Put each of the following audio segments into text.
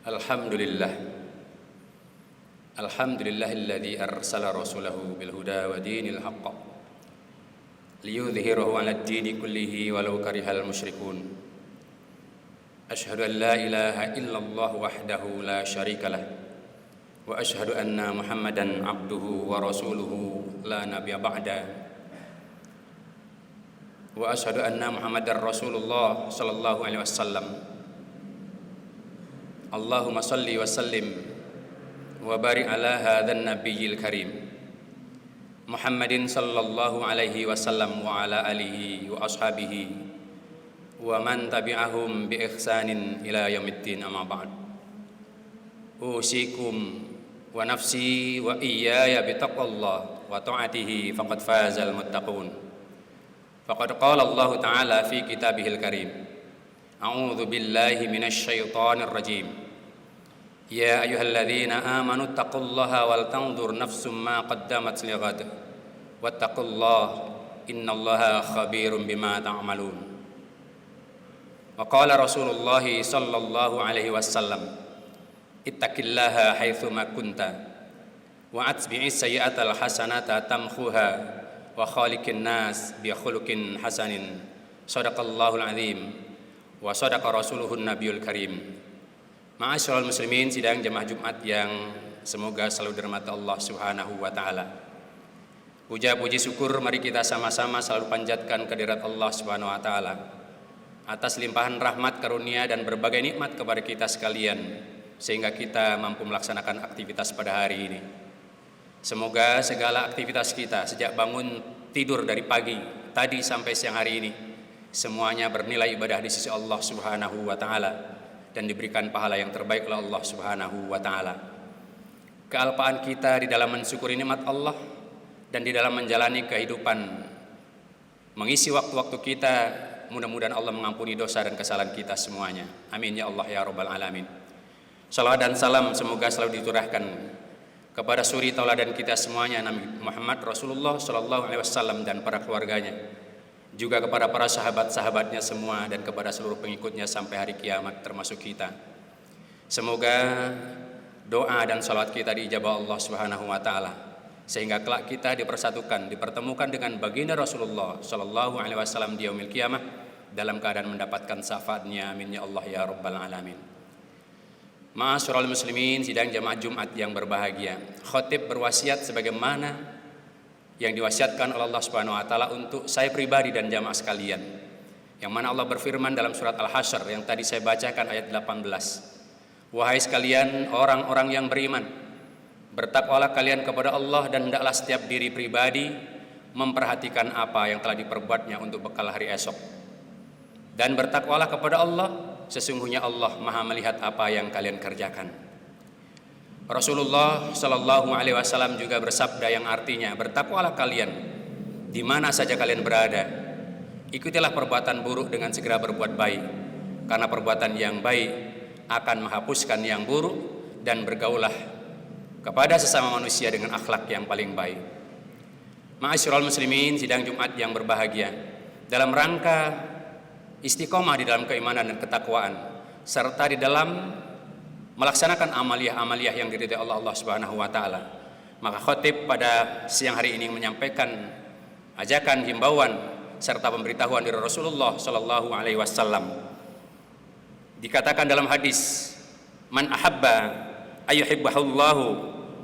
Alhamdulillah. Alhamdulillahilladzi arsala rasulahu bil huda wa dinil haqq liyudhhirahu 'alad dini kullihi walau karihal musyrikun. Asyhadu an la ilaha illallah wahdahu la syarikalah wa asyhadu anna Muhammadan abduhu wa rasuluhu la nabiyya ba'da. Wa asyhadu anna Muhammadar Rasulullah sallallahu alaihi wasallam. Allahumma salli wa sallim wa barik ala hadzal nabiyil karim Muhammadin sallallahu alaihi wasallam wa ala alihi wa ashabihi wa man tabi'ahum bi ihsanin ila yaumiddin, amma ba'd. Usikum wa nafsi wa iyaya bi taqwallah wa ta'atihi faqad fazal muttaqun. Faqad qala Allah ta'ala fi kitabihil karim, a'udzu billahi minasy syaithanir rajim. Ya ayyuhalladzina amanu taqullaha wal tanzur nafsum ma qaddamat lighad wattaqullaha innallaha khabirum bima ta'malun. Wa qala Rasulullah sallallahu alaihi wasallam, ittaqillaha haitsu ma kunta wa atbi'is sayyi'atal hasanata tamkhuha wa khaliqin nas bi khuluqin hasanin. Shadaqallahul azim wa shadaqa rasuluhun nabiyul karim. Ma'asyiral muslimin, sidang jemaah Jumat yang semoga selalu dirahmati Allah Subhanahu wa taala. Puja puji syukur mari kita sama-sama selalu panjatkan kehadirat Allah Subhanahu wa taala atas limpahan rahmat, karunia dan berbagai nikmat kepada kita sekalian sehingga kita mampu melaksanakan aktivitas pada hari ini. Semoga segala aktivitas kita sejak bangun tidur dari pagi tadi sampai siang hari ini semuanya bernilai ibadah di sisi Allah Subhanahu wa taala dan diberikan pahala yang terbaik oleh Allah Subhanahu wa taala. Kealpaan kita di dalam mensyukuri nikmat Allah dan di dalam menjalani kehidupan mengisi waktu-waktu kita, mudah-mudahan Allah mengampuni dosa dan kesalahan kita semuanya. Amin ya Allah ya rabbal alamin. Salawat dan salam semoga selalu diturahkan kepada suri tauladan kita semuanya, Nabi Muhammad Rasulullah sallallahu alaihi wasallam dan para keluarganya, juga kepada para sahabat-sahabatnya semua dan kepada seluruh pengikutnya sampai hari kiamat termasuk kita. Semoga doa dan salawat kita diijabah Allah Subhanahu wa taala sehingga kelak kita dipersatukan, dipertemukan dengan baginda Rasulullah sallallahu alaihi wasallam di yaumil qiyamah dalam keadaan mendapatkan syafaatnya. Amin ya Allah ya rabbal alamin. Ma'asyiral muslimin, sidang jamaah Jumat yang berbahagia, khatib berwasiat sebagaimana yang diwasiatkan oleh Allah Subhanahu wa taala untuk saya pribadi dan jamaah sekalian. Yang mana Allah berfirman dalam surat Al-Hasyr yang tadi saya bacakan ayat 18. Wahai sekalian orang-orang yang beriman, bertakwalah kalian kepada Allah dan hendaklah setiap diri pribadi memperhatikan apa yang telah diperbuatnya untuk bekal hari esok. Dan bertakwalah kepada Allah, sesungguhnya Allah Maha melihat apa yang kalian kerjakan. Rasulullah sallallahu alaihi wasallam juga bersabda yang artinya, bertakwalah kalian di mana saja kalian berada. Ikutilah perbuatan buruk dengan segera berbuat baik, karena perbuatan yang baik akan menghapuskan yang buruk, dan bergaulah kepada sesama manusia dengan akhlak yang paling baik. Ma'asyiral muslimin, sidang Jumat yang berbahagia, dalam rangka istiqomah di dalam keimanan dan ketakwaan serta di dalam melaksanakan amaliyah-amaliyah yang diridhai Allah Subhanahu wa taala, maka khatib pada siang hari ini menyampaikan ajakan, himbauan serta pemberitahuan dari Rasulullah sallallahu alaihi wasallam. Dikatakan dalam hadis, man ahabba ayyuhibbahullahu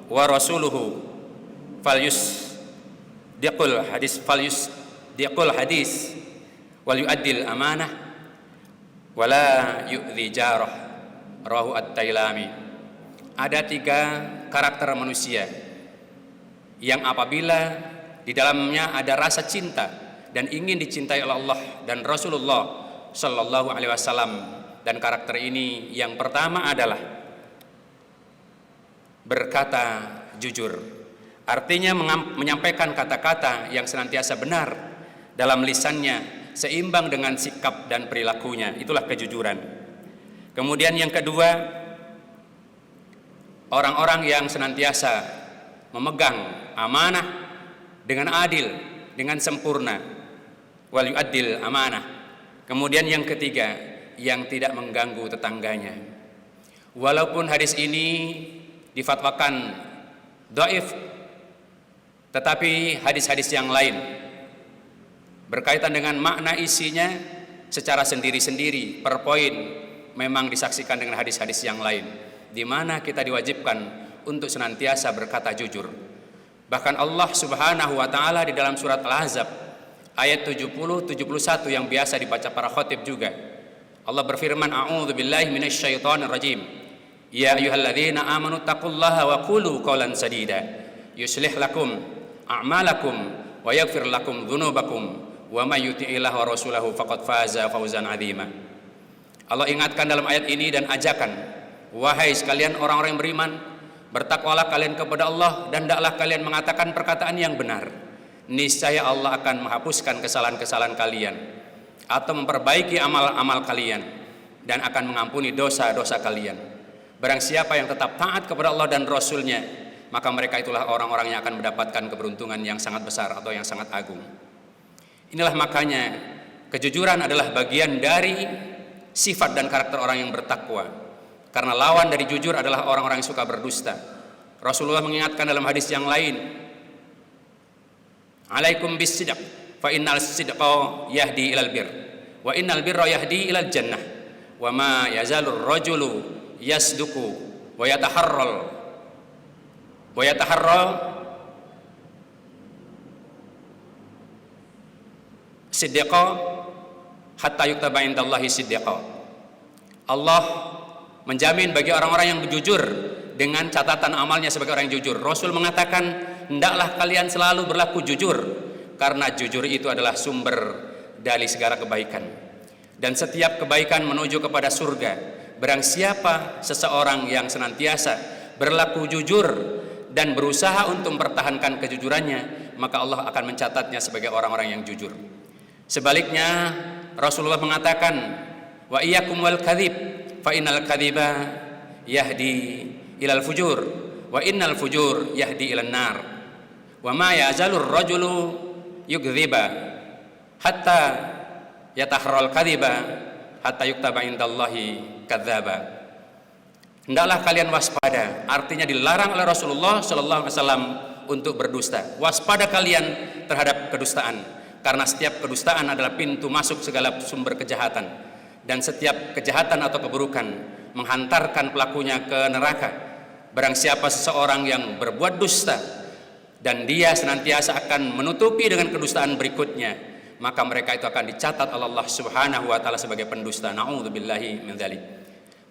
wa rasuluhu falyusdiqul hadis wal yu'addil amanah wala yu'dhi jarah. Rawahu At-Tailami. Ada 3 karakter manusia yang apabila di dalamnya ada rasa cinta dan ingin dicintai oleh Allah dan Rasulullah sallallahu alaihi wasallam, dan karakter ini yang pertama adalah berkata jujur. Artinya menyampaikan kata-kata yang senantiasa benar dalam lisannya seimbang dengan sikap dan perilakunya. Itulah kejujuran. Kemudian yang kedua, orang-orang yang senantiasa memegang amanah dengan adil, dengan sempurna. Wal yu'addil amanah. Kemudian yang ketiga, yang tidak mengganggu tetangganya. Walaupun hadis ini difatwakan dhaif, tetapi hadis-hadis yang lain berkaitan dengan makna isinya secara sendiri-sendiri per poin memang disaksikan dengan hadis-hadis yang lain, di mana kita diwajibkan untuk senantiasa berkata jujur. Bahkan Allah Subhanahu wa taala di dalam surat Al-Ahzab ayat 70-71 yang biasa dibaca para khatib juga, Allah berfirman, a'udzu billahi minasyaitonir rajim. Ya ayyuhalladzina amanu taqullaha wa qulu qawlan sadida yuslih lakum a'malakum wa yaghfir lakum dzunubakum wa may yuti'illah wa rasulahu faqad faza fawzan 'azima. Allah ingatkan dalam ayat ini dan ajakan, wahai sekalian orang-orang yang beriman, bertakwalah kalian kepada Allah dan hendaklah kalian mengatakan perkataan yang benar. Niscaya Allah akan menghapuskan kesalahan-kesalahan kalian atau memperbaiki amal-amal kalian dan akan mengampuni dosa-dosa kalian. Barang siapa yang tetap taat kepada Allah dan Rasul-Nya, maka mereka itulah orang-orang yang akan mendapatkan keberuntungan yang sangat besar atau yang sangat agung. Inilah makanya kejujuran adalah bagian dari sifat dan karakter orang yang bertakwa. Karena lawan dari jujur adalah orang-orang yang suka berdusta. Rasulullah mengingatkan dalam hadis yang lain, alaikum bis-sidq fa innal sidqa yahdi ilal bir wa innal birra yahdi ilal jannah wa ma yazalur rajulu yasduku wa yataharral sidqa hatta yuktaba indallahi sidqa. Allah menjamin bagi orang-orang yang jujur dengan catatan amalnya sebagai orang yang jujur. Rasul mengatakan, hendaklah kalian selalu berlaku jujur, karena jujur itu adalah sumber dari segala kebaikan. Dan setiap kebaikan menuju kepada surga. Barang siapa seseorang yang senantiasa berlaku jujur dan berusaha untuk mempertahankan kejujurannya, maka Allah akan mencatatnya sebagai orang-orang yang jujur. Sebaliknya, Rasulullah mengatakan, wa iyyakum wal kadzib fa innal kadziba yahdi ilal fujur wa innal fujur yahdi ilan nar wa ma yazalur rajulu yukdziba hatta yataharral kadziba hatta yuktaba indallahi kadzdzaba. Hendaklah kalian waspada, artinya dilarang oleh Rasulullah sallallahu alaihi wasallam untuk berdusta. Waspada kalian terhadap kedustaan, karena setiap kedustaan adalah pintu masuk segala sumber kejahatan. Dan setiap kejahatan atau keburukan menghantarkan pelakunya ke neraka. Barang siapa seseorang yang berbuat dusta dan dia senantiasa akan menutupi dengan kedustaan berikutnya, maka mereka itu akan dicatat oleh Allah Subhanahu wa taala sebagai pendusta. Na'udzubillahi min dzalik.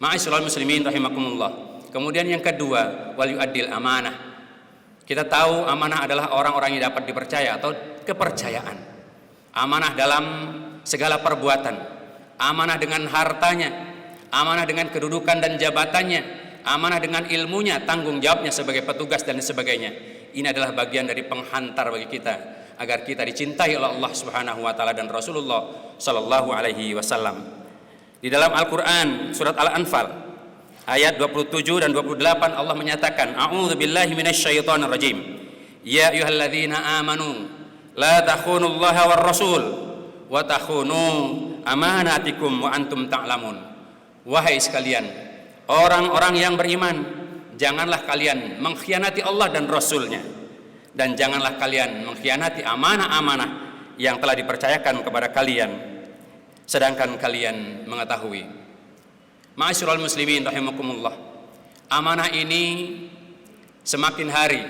Ma'asyiral muslimin rahimakumullah. Kemudian yang kedua, wal yu'addil amanah. Kita tahu amanah adalah orang-orang yang dapat dipercaya atau kepercayaan. Amanah dalam segala perbuatan. Amanah dengan hartanya, amanah dengan kedudukan dan jabatannya, amanah dengan ilmunya, tanggung jawabnya sebagai petugas dan sebagainya. Ini adalah bagian dari penghantar bagi kita agar kita dicintai oleh Allah Subhanahu wa taala dan Rasulullah sallallahu alaihi wasallam. Di dalam Al-Qur'an surat Al-Anfal ayat 27 dan 28 Allah menyatakan, a'udzu billahi minasyaitonir rajim. Ya ayyuhalladzina amanu la takhunullaha war rasul wa takhunu amanatikum wa antum ta'lamun. Wahai sekalian orang-orang yang beriman, janganlah kalian mengkhianati Allah dan Rasul-Nya, dan janganlah kalian mengkhianati amanah-amanah yang telah dipercayakan kepada kalian, sedangkan kalian mengetahui. Ma'asyiral muslimin rahimakumullah, amanah ini semakin hari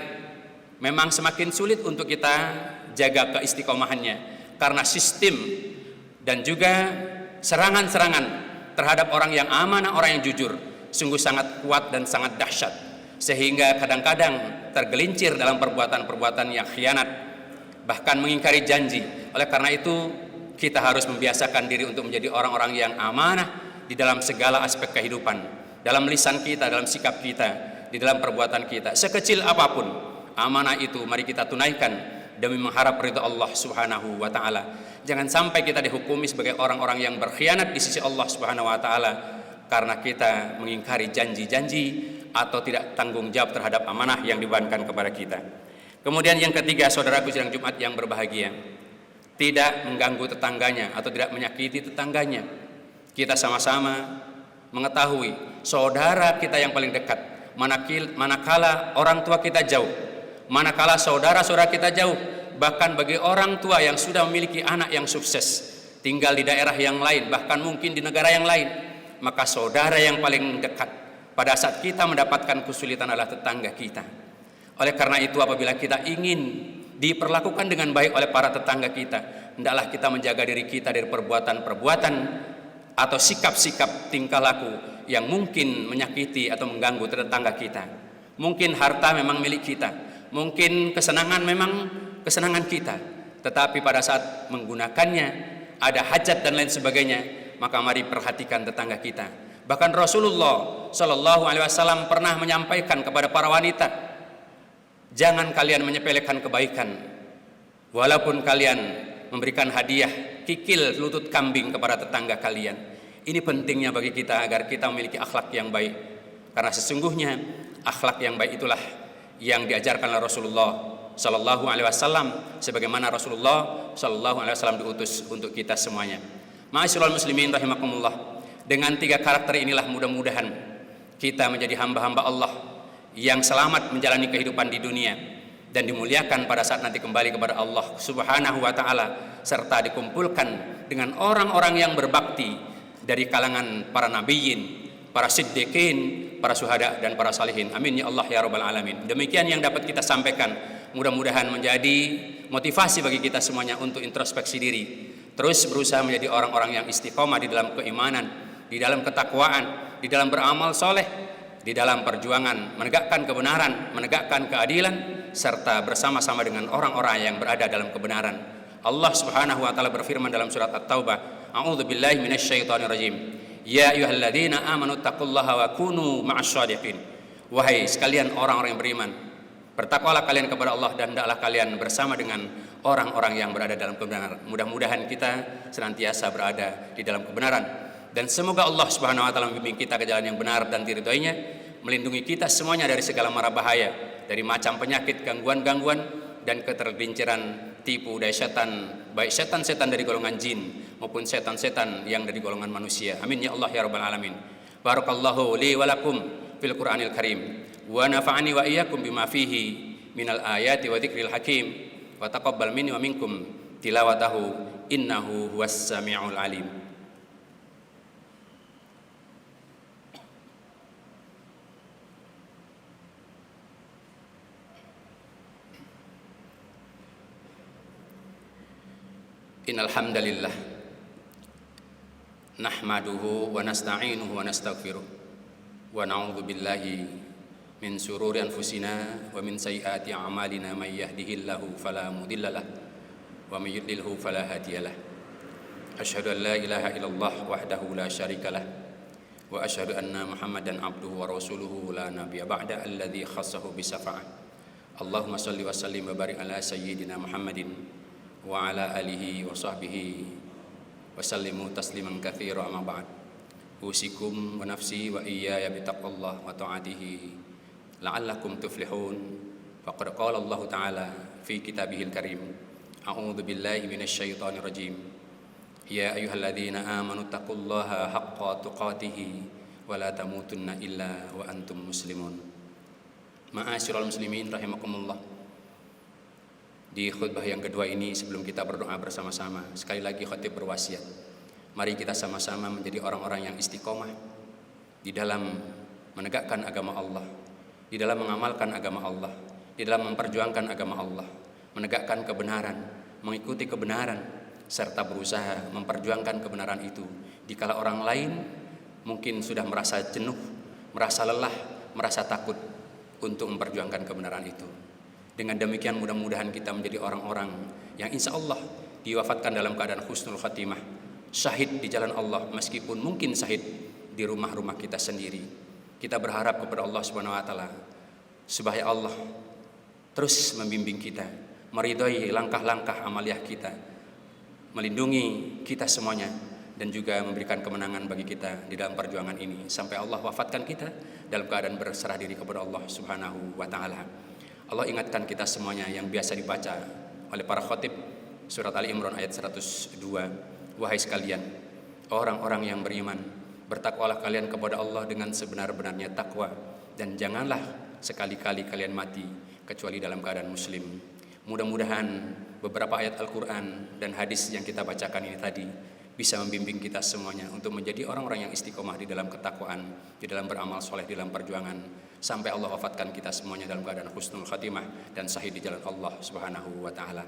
memang semakin sulit untuk kita jaga keistiqomahannya, karena sistem dan juga serangan-serangan terhadap orang yang amanah, orang yang jujur sungguh sangat kuat dan sangat dahsyat, sehingga kadang-kadang tergelincir dalam perbuatan-perbuatan yang khianat, bahkan mengingkari janji. Oleh karena itu kita harus membiasakan diri untuk menjadi orang-orang yang amanah di dalam segala aspek kehidupan, dalam lisan kita, dalam sikap kita, di dalam perbuatan kita. Sekecil apapun amanah itu mari kita tunaikan demi mengharap ridha Allah Subhanahu wa taala. Jangan sampai kita dihukumi sebagai orang-orang yang berkhianat di sisi Allah Subhanahu wa taala karena kita mengingkari janji-janji atau tidak tanggung jawab terhadap amanah yang dibebankan kepada kita. Kemudian yang ketiga, saudaraku sidang Jumat yang berbahagia, tidak mengganggu tetangganya atau tidak menyakiti tetangganya. Kita sama-sama mengetahui saudara kita yang paling dekat, manakala orang tua kita jauh, manakala saudara-saudara kita jauh, bahkan bagi orang tua yang sudah memiliki anak yang sukses, tinggal di daerah yang lain, bahkan mungkin di negara yang lain, maka saudara yang paling dekat pada saat kita mendapatkan kesulitan adalah tetangga kita. Oleh karena itu, apabila kita ingin diperlakukan dengan baik oleh para tetangga kita, hendaklah kita menjaga diri kita dari perbuatan-perbuatan atau sikap-sikap tingkah laku yang mungkin menyakiti atau mengganggu tetangga kita. Mungkin harta memang milik kita, mungkin kesenangan memang kesenangan kita, tetapi pada saat menggunakannya ada hajat dan lain sebagainya, maka mari perhatikan tetangga kita. Bahkan Rasulullah Shallallahu Alaihi Wasallam pernah menyampaikan kepada para wanita, jangan kalian menyepelekan kebaikan, walaupun kalian memberikan hadiah kikil lutut kambing kepada tetangga kalian. Ini pentingnya bagi kita agar kita memiliki akhlak yang baik, karena sesungguhnya akhlak yang baik itulah yang diajarkan oleh Rasulullah Shallallahu Alaihi Wasallam, sebagaimana Rasulullah Shallallahu Alaihi Wasallam diutus untuk kita semuanya. Ma'asyiral muslimin rahimakumullah, dengan 3 karakter inilah mudah-mudahan kita menjadi hamba-hamba Allah yang selamat menjalani kehidupan di dunia dan dimuliakan pada saat nanti kembali kepada Allah Subhanahu wa taala, serta dikumpulkan dengan orang-orang yang berbakti dari kalangan para nabiyyin, para siddiqin, para syuhada dan para salihin. Amin ya Allah ya rabbal alamin. Demikian yang dapat kita sampaikan, mudah-mudahan menjadi motivasi bagi kita semuanya untuk introspeksi diri, terus berusaha menjadi orang-orang yang istiqomah di dalam keimanan, di dalam ketakwaan, di dalam beramal soleh, di dalam perjuangan menegakkan kebenaran, menegakkan keadilan, serta bersama-sama dengan orang-orang yang berada dalam kebenaran. Allah Subhanahu wa taala berfirman dalam surat At-Taubah, a'udzubillahi minasyaitonirrajim, ya ayyuhalladzina amanu taqullaha wa kunu ma'asyadiqin. Wahai sekalian orang-orang yang beriman, bertakwalah kalian kepada Allah dan hendaklah kalian bersama dengan orang-orang yang berada dalam kebenaran. Mudah-mudahan kita senantiasa berada di dalam kebenaran, dan semoga Allah Subhanahu wa taala membimbing kita ke jalan yang benar dan diridhoinya, melindungi kita semuanya dari segala mara bahaya, dari macam penyakit, gangguan-gangguan dan ketergelinciran tipu daya setan, baik setan-setan dari golongan jin maupun setan-setan yang dari golongan manusia. Amin ya Allah ya rabbal alamin. Barakallahu li wa lakum fil Qur'anil Karim wa nafa'ani wa iyyakum bima fihi minal ayati wa dzikril hakim wa taqabbal minni wa minkum tilawatahu innahu huwas samiul alim. Innal hamdalillah nahmaduhu wa nasta'inuhu wa nastaghfiruh wa na'udzu billahi min shururi anfusina wa min sayyiati a'malina, may yahdihillahu fala mudhillalah wa may yudlilhu fala hadiyalah. Asyhadu an la ilaha illallah wahdahu la syarikalah wa asyhadu anna Muhammadan abduhu wa rasuluhu la nabiyya ba'da alladzi khassahu bisafa'ah. Allahumma shalli wa sallim wa barik ala sayyidina Muhammadin wa ala alihi wa sahbihi wa sallimu tasliman katsira, amma ba'd. Usikum wa nafsi wa iyaya bitaqwallah wa ta'atihi la'allakum tuflihun. Faqad qala Allah ta'ala fi kitabihil karim, a'udzu billahi minasyaitonir rajim, ya ayyuhalladzina amanu taqullaha haqqa tuqatih wa la tamutunna illa wa antum muslimun. Ma'asyiral muslimin rahimakumullah, di khutbah yang kedua ini, sebelum kita berdoa bersama-sama, sekali lagi khatib berwasiat, mari kita sama-sama menjadi orang-orang yang istiqomah di dalam menegakkan agama Allah, di dalam mengamalkan agama Allah, di dalam memperjuangkan agama Allah, menegakkan kebenaran, mengikuti kebenaran, serta berusaha memperjuangkan kebenaran itu dikala orang lain mungkin sudah merasa jenuh, merasa lelah, merasa takut untuk memperjuangkan kebenaran itu. Dengan demikian mudah-mudahan kita menjadi orang-orang yang insya Allah diwafatkan dalam keadaan husnul khatimah, syahid di jalan Allah, meskipun mungkin syahid di rumah-rumah kita sendiri. Kita berharap kepada Allah Subhanahu wa taala supaya Allah terus membimbing kita, meridhai langkah-langkah amaliyah kita, melindungi kita semuanya, dan juga memberikan kemenangan bagi kita di dalam perjuangan ini sampai Allah wafatkan kita dalam keadaan berserah diri kepada Allah Subhanahu wa taala. Allah ingatkan kita semuanya yang biasa dibaca oleh para khatib, surat Ali Imran ayat 102. Wahai sekalian, orang-orang yang beriman, Bertakwalah kalian kepada Allah dengan sebenar-benarnya takwa, dan janganlah sekali-kali kalian mati kecuali dalam keadaan muslim. Mudah-mudahan beberapa ayat Al-Quran dan hadis yang kita bacakan ini tadi bisa membimbing kita semuanya untuk menjadi orang-orang yang istiqomah di dalam ketakwaan, di dalam beramal soleh, di dalam perjuangan, sampai Allah wafatkan kita semuanya dalam keadaan husnul khatimah dan sahih di jalan Allah Subhanahu wa taala.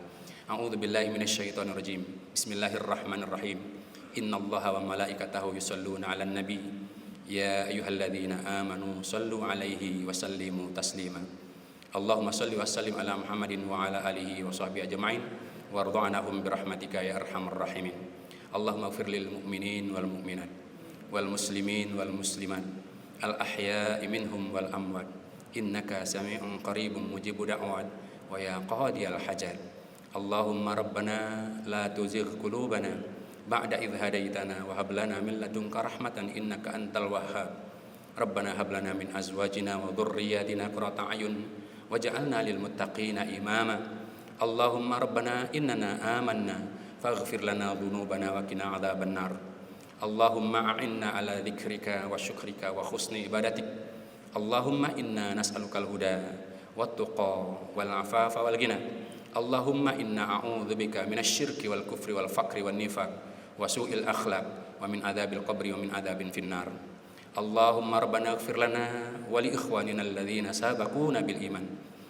A'udzu billahi minasyaitonir rajim. Bismillahirrahmanirrahim. Innallaha wa malaikatahu yusholluna 'alan nabi ya ayyuhalladzina amanu shallu 'alaihi wa sallimu taslima. Allahumma shalli wa sallim ala Muhammadin wa ala alihi wa sahbihi ajma'in warḍa'nahum birahmatika ya arhamar rahimin. Allahumma ighfir lil mu'minin wal mu'minat wal muslimin wal muslimat al ahya'i minhum wal amwat innaka sami'un qaribun mujibud da'wat wa ya qadiyal hajat. Allahumma rabbana la tuzigh qulubana ba'da idh hadaitana wa hab lana min ladunka rahmatan innaka antal wahhab. Rabbana hab lana min azwajina wa dhurriyyatina qurrata a'yun waj'alna lil muttaqina imama. Allahumma rabbana innana amanna faghfir lana dhunubana wa qina adzaban nar. Allahumma a'inna ala dzikrika wa syukrika wa husni ibadatik. Allahumma inna nas'alukal huda wat tuqa wal afafa wal ghina. Allahumma inna a'udzubika minasyirki wal kufri wal faqri wan nifaq wa su'il akhlaq wa min adzabil qabri wa min adzabin finnar. Allahumma rabbana ighfir lana wa li ikhwanina alladhina sabaquna bil iman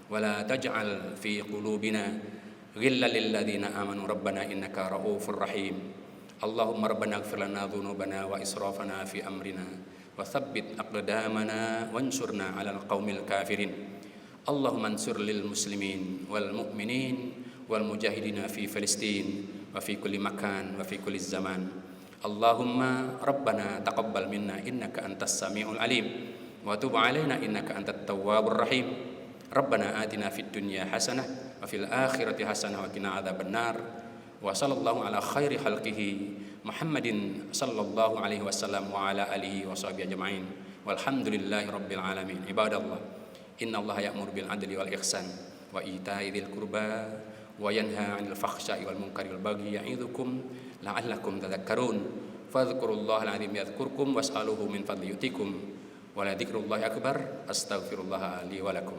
wa la taj'al fi qulubina ghillan lil ladzina amanu rabbana innaka ra'ufur rahim. Allahumma rabbana ighfir lana dhunubana wa israfana fi amrina wa thabbit aqdamana wansurna 'alal qaumil kafirin. Allahumma ansur lil muslimin wal mu'minin wal mujahidina fi Filistin wa fi kulli makan wa fi kulli zaman. Allahumma rabbana taqabbal minna innaka antas samiul alim wa tub alaina innaka antat tawwabur rahim. Rabbana atina fid dunya hasanah wa fil akhirati hasanah wa qina adzaban nar. Wa sallallahu ala khairi khalqihi Muhammadin sallallahu alaihi wasallam wa ala alihi wa sahbihi ajma'in. Walhamdulillahi rabbil alamin. Ibadallah, innallaha ya'muru bil adli wal ihsan wa ita'i dzil qurba wa yanha 'anil fakhsya'i wal munkari wal baghi ya'idzukum la'allakum tadhakkarun. Fadhkurullahal 'azim yadhkurkum was'aluhu min fadli yu'tikum wa la dzikrullahi akbar. Astaghfirullah li wa lakum.